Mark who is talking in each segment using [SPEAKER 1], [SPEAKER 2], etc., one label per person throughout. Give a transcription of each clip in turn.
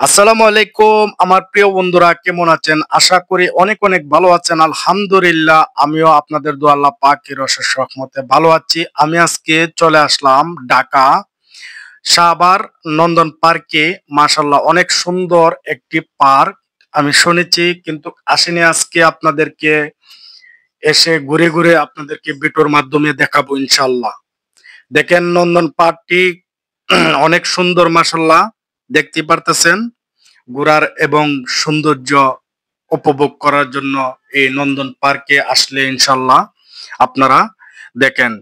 [SPEAKER 1] আসসালামু আলাইকুম আমার প্রিয় বন্ধুরা, কেমন আছেন? আশা করি অনেক অনেক ভালো আছেন। আলহামদুলিল্লাহ, আমিও আপনাদের দোয়া আল্লাহ পাকের অশেষ রহমতে ভালো আছি। আমি আজকে চলে আসলাম ঢাকা শাহবাগ নন্দন পার্কে। মাশাআল্লাহ, অনেক সুন্দর একটি পার্ক। আমি শুনেছি কিন্তু আসিনি। আজকে আপনাদেরকে এসে ঘুরে ঘুরে আপনাদেরকে ভিডিওর মাধ্যমে দেখাবো ইনশাআল্লাহ। দেখেন নন্দন পার্কটি অনেক সুন্দর, মাশাআল্লাহ, দেখতে পারতেছেন। ঘোরার এবং সৌন্দর্য উপভোগ করার জন্য এই নন্দন পার্কে আসলে ইনশাল্লাহ আপনারা দেখেন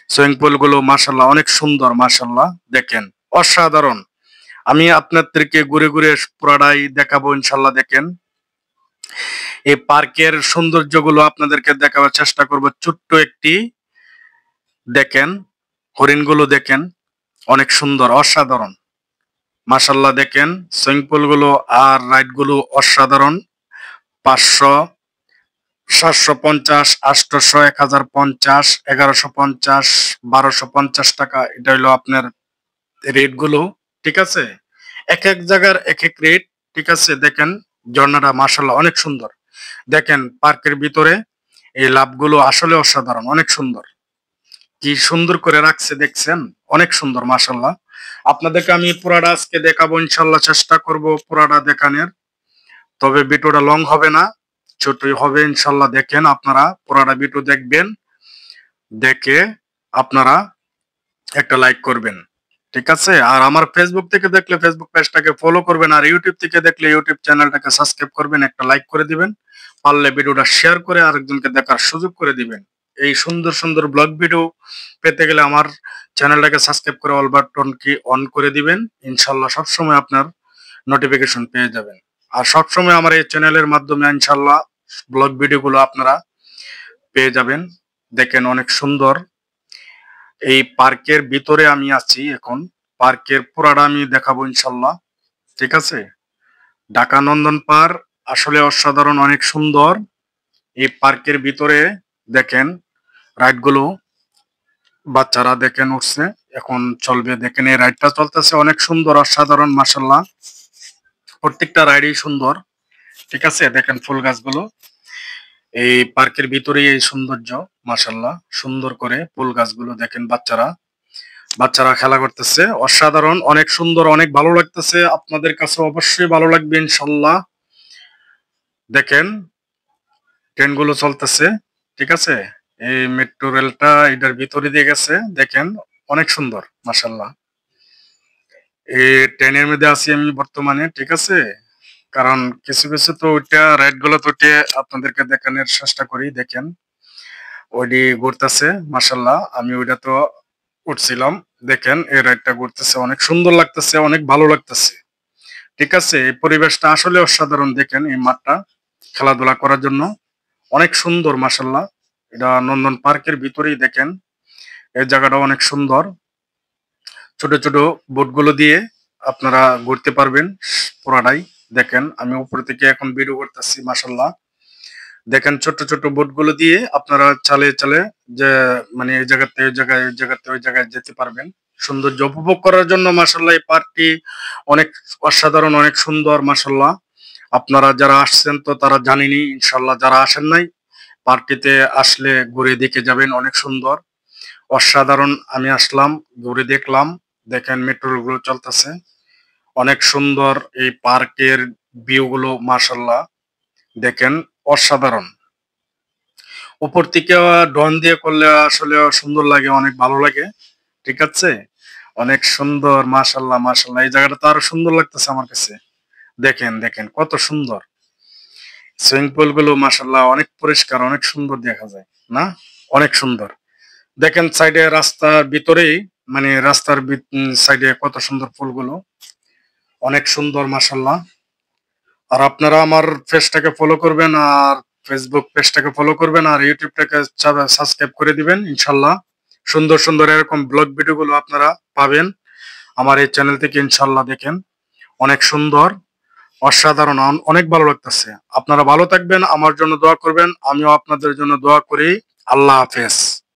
[SPEAKER 1] সুইমিং পুল গুলো মাশাল্লাহ অনেক সুন্দর, মাশাল্লাহ দেখেন অসাধারণ। আমি আপনাদেরকে ঘুরে ঘুরে পুরাটাই দেখাবো ইনশাল্লাহ। দেখেন এই পার্কের সৌন্দর্য গুলো আপনাদেরকে দেখাবার চেষ্টা করব। ছোট্ট একটি দেখেন হরিণগুলো দেখেন অনেক সুন্দর, অসাধারণ, মাশাল্লাহ দেখেন সুইমিং পুল গুলো আর রাইড গুলো অসাধারণ। 500, 750, 800, 1050, 1150, 1250 টাকা, এটা হলো আপনার রেট গুলো। ঠিক আছে, এক এক জায়গার এক এক রেট। ঠিক আছে, দেখেন ঝর্ণাটা মাশাল্লাহ অনেক সুন্দর। দেখেন পার্কের ভিতরে এই লাভগুলো আসলে অসাধারণ, অনেক সুন্দর। কি সুন্দর করে রাখছে দেখছেন, অনেক সুন্দর মাশাল্লাহ। আপনাদেরকে আমি পুরাটা আজকে দেখাবো ইনশাল্লাহ, চেষ্টা করব পুরাটা দেখানোর। তবে ভিডিওটা লং হবে না, ছোটই হবে ইনশাল্লাহ। দেখেন আপনারা পুরাটা ভিডিও দেখবেন, দেখে আপনারা একটা লাইক করবেন। ঠিক আছে, আর আমার ফেসবুক থেকে দেখলে ফেসবুক পেজটাকে ফলো করবেন, আর ইউটিউব থেকে দেখলে ইউটিউব চ্যানেলটাকে সাবস্ক্রাইব করবেন, একটা লাইক করে দিবেন। পারলে ভিডিওটা শেয়ার করে আরেকজনকে দেখার সুযোগ করে দিবেন। এই সুন্দর সুন্দর ব্লগ ভিডিও পেতে গেলে আমার চ্যানেলটাকে সাবস্ক্রাইব করে অল বাটন কি অন করে দিবেন। ইনশাল্লাহ সবসময় আপনার নোটিফিকেশন পেয়ে যাবেন। আর সবসময় আমার এই চ্যানেলের মাধ্যমে ইনশাল্লাহ ব্লগ ভিডিওগুলো আপনারা পেয়ে যাবেন। দেখেন অনেক সুন্দর। এই পার্কের ভিতরে আমি আছি এখন, পার্কের পুরাটা আমি দেখাবো ইনশাল্লাহ। ঠিক আছে, ঢাকা নন্দন পার্ক আসলে অসাধারণ, অনেক সুন্দর। এই পার্কের ভিতরে দেখেন রাইড গুলো বাচ্চারা দেখেন উঠছে, এখন চলবে। দেখেন এই রাইডটা চলতেছে, অনেক সুন্দর, অসাধারণ মাশাল্লাহ। প্রত্যেকটা রাইডই সুন্দর। ঠিক আছে, দেখেন ফুল গাছগুলো এই পার্কের ভিতরেই এই সৌন্দর্য, মাশাল্লাহ সুন্দর করে ফুল গাছগুলো দেখেন। বাচ্চারা খেলা করতেছে, অসাধারণ, অনেক সুন্দর, অনেক ভালো লাগতেছে। আপনাদের কাছে অবশ্যই ভালো লাগবে ইনশাল্লাহ। দেখেন ট্রেনগুলো চলতেছে। ঠিক আছে, এই মেট্রো রেলটা এটার ভিতরে দিয়ে গেছে। দেখেন অনেক সুন্দর মাশাল্লাহ। এই ট্রেনের মধ্যে আছি আমি বর্তমানে। ঠিক আছে, কারণ কিছু কিছু তো ওইটা রাইড গুলো তো উঠে আপনাদেরকে দেখানোর চেষ্টা করি। দেখেন ওইটি ঘুরতেছে মাশাল্লাহ, আমি ওইটা তো উঠছিলাম। দেখেন এই রাইডটা ঘুরতেছে, অনেক সুন্দর লাগতেছে, অনেক ভালো লাগতেছে। ঠিক আছে, এই পরিবেশটা আসলে অসাধারণ। দেখেন এই মাঠটা খেলাধুলা করার জন্য অনেক সুন্দর মাশাল্লাহ। এটা নন্দন পার্কের ভিতরেই। দেখেন এই জায়গাটা অনেক সুন্দর। ছোট ছোট বোটগুলো দিয়ে আপনারা ঘুরতে পারবেন পুরাটাই। দেখেন আমি উপর থেকে এখন ভিডিও করতেছি মাশাল্লাহ। দেখেন ছোট ছোট বোটগুলো দিয়ে আপনারা চালে চালে যে মানে এই জায়গাতে ওই জায়গায়, ওই জায়গাতে ওই জায়গায় যেতে পারবেন সৌন্দর্য উপভোগ করার জন্য। মাশাল্লাহ এই পার্কটি অনেক অসাধারণ, অনেক সুন্দর মাশাল্লাহ। আপনারা যারা আসছেন তো তারা জানেনই ইনশাল্লাহ, যারা আসেন নাই পার্কটিতে আসলে ঘুরে দেখে যাবেন, অনেক সুন্দর, অসাধারণ। আমি আসলাম, ঘুরে দেখলাম। দেখেন মেট্রো গুলো চলতেছে, অনেক সুন্দর এই পার্কের ভিউ গুলো মাশাল্লাহ। দেখেন অসাধারণ। উপর থেকে ড্রোন দিয়ে করলে আসলে সুন্দর লাগে, অনেক ভালো লাগে। ঠিক আছে, অনেক সুন্দর মাশাল্লাহ, মাশাল্লাহ। এই জায়গাটা তো আরো সুন্দর লাগতেছে আমার কাছে। দেখেন দেখেন কত সুন্দর। সুইমিং পুল গুলো মাশাল্লাহ অনেক পরিষ্কার, অনেক সুন্দর দেখা যায় না, অনেক সুন্দর। দেখেন সাইডে রাস্তার ভিতরেই, মানে রাস্তার সাইডে কত সুন্দর ফুলগুলো, অনেক সুন্দর মাশাল্লাহ। আর আপনারা আমার পেজটাকে ফলো করবেন, আর ফেসবুক পেজটাকে ফলো করবেন, আর ইউটিউবটাকে সাবস্ক্রাইব করে দিবেন ইনশাল্লাহ। সুন্দর সুন্দর এরকম ব্লগ ভিডিওগুলো আপনারা পাবেন আমার এই চ্যানেল থেকে ইনশাল্লাহ। দেখেন অনেক সুন্দর, অসাধারণ, অনেক ভালো লাগতেছে। আপনারা ভালো থাকবেন, আমার জন্য দোয়া করবেন, আমিও আপনাদের জন্য দোয়া করি। আল্লাহ হাফেজ।